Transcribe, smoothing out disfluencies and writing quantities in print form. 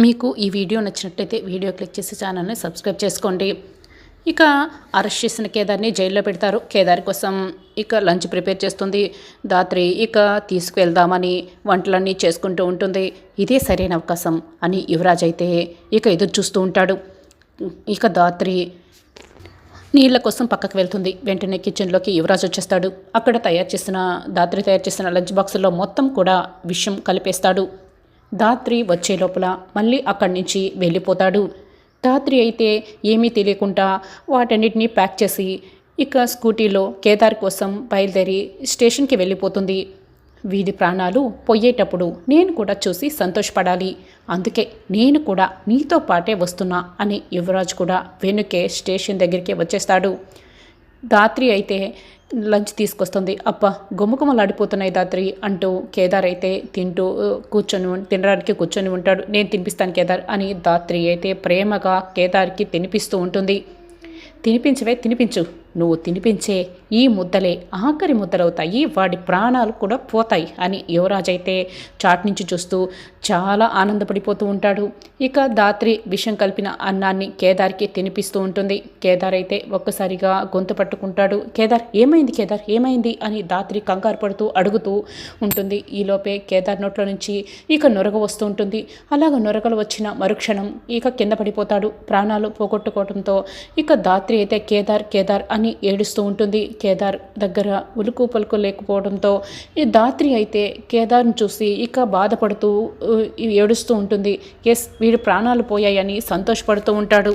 మీకు ఈ వీడియో నచ్చినట్లయితే వీడియో క్లిక్ చేసి ఛానల్ని సబ్స్క్రైబ్ చేసుకోండి. ఇక అరెస్ట్ చేసిన కేదార్ని జైల్లో పెడతారు. కేదార్ కోసం ఇక లంచ్ ప్రిపేర్ చేస్తుంది ధాత్రి. ఇక తీసుకువెళ్దామని వంటలన్నీ చేసుకుంటూ ఉంటుంది. ఇదే సరైన అవకాశం అని యువరాజ్ అయితే ఇక ఎదురు చూస్తూ ఉంటాడు. ఇక ధాత్రి నీళ్ళ కోసం పక్కకు వెళ్తుంది. వెంటనే కిచెన్లోకి యువరాజ్ వచ్చేస్తాడు. అక్కడ ధాత్రి తయారు చేసిన లంచ్ బాక్సుల్లో మొత్తం కూడా విషం కలిపేస్తాడు. ధాత్రి వచ్చే లోపల మళ్ళీ అక్కడి నుంచి వెళ్ళిపోతాడు. ధాత్రి అయితే ఏమీ తెలియకుండా వాటన్నిటినీ ప్యాక్ చేసి ఇక స్కూటీలో కేదార్ కోసం బయలుదేరి స్టేషన్కి వెళ్ళిపోతుంది. వీడి ప్రాణాలు పోయేటప్పుడు నేను కూడా చూసి సంతోషపడాలి, అందుకే నేను కూడా నీతో పాటే వస్తున్నా అని యువరాజ్ కూడా వెనుకే స్టేషన్ దగ్గరికి వచ్చేస్తాడు. ధాత్రి అయితే లంచ్ తీసుకొస్తుంది. అబ్బా గుమగుమలాడిపోతున్నాయి ధాత్రి అంటూ కేదార్ అయితే తినడానికి కూర్చొని ఉంటాడు. నేను తినిపిస్తాను కేదార్ అని ధాత్రి అయితే ప్రేమగా కేదార్కి తినిపిస్తూ ఉంటుంది. తినిపించు, నువ్వు తినిపించే ఈ ముద్దలే ఆఖరి ముద్దలవుతాయి, వాడి ప్రాణాలు కూడా పోతాయి అని యువరాజ్ అయితే చాట్ నుంచి చూస్తూ చాలా ఆనందపడిపోతూ ఉంటాడు. ఇక ధాత్రి విషం కలిపిన అన్నాన్ని కేదార్కి తినిపిస్తూ ఉంటుంది. కేదార్ అయితే ఒక్కసారిగా గొంతు పట్టుకుంటాడు. కేదార్ ఏమైంది అని ధాత్రి కంగారు పడుతూ అడుగుతూ ఉంటుంది. ఈలోపే కేదార్ నోట్లో నుంచి ఇక నొరగ వస్తూ ఉంటుంది. అలాగ నొరగలు వచ్చిన మరుక్షణం ఇక కింద పడిపోతాడు. ప్రాణాలు పోగొట్టుకోవడంతో ఇక ధాత్రి అయితే కేదార్ అని ఏడుస్తూ ఉంటుంది. కేదార్ దగ్గర ఉలుకు పలుకు లేకపోవడంతో ఈ ధాత్రి అయితే కేదార్ని చూసి ఇక బాధపడుతూ ఏడుస్తూ ఉంటుంది. వీడి ప్రాణాలు పోయాయని సంతోషపడుతూ ఉంటాడు.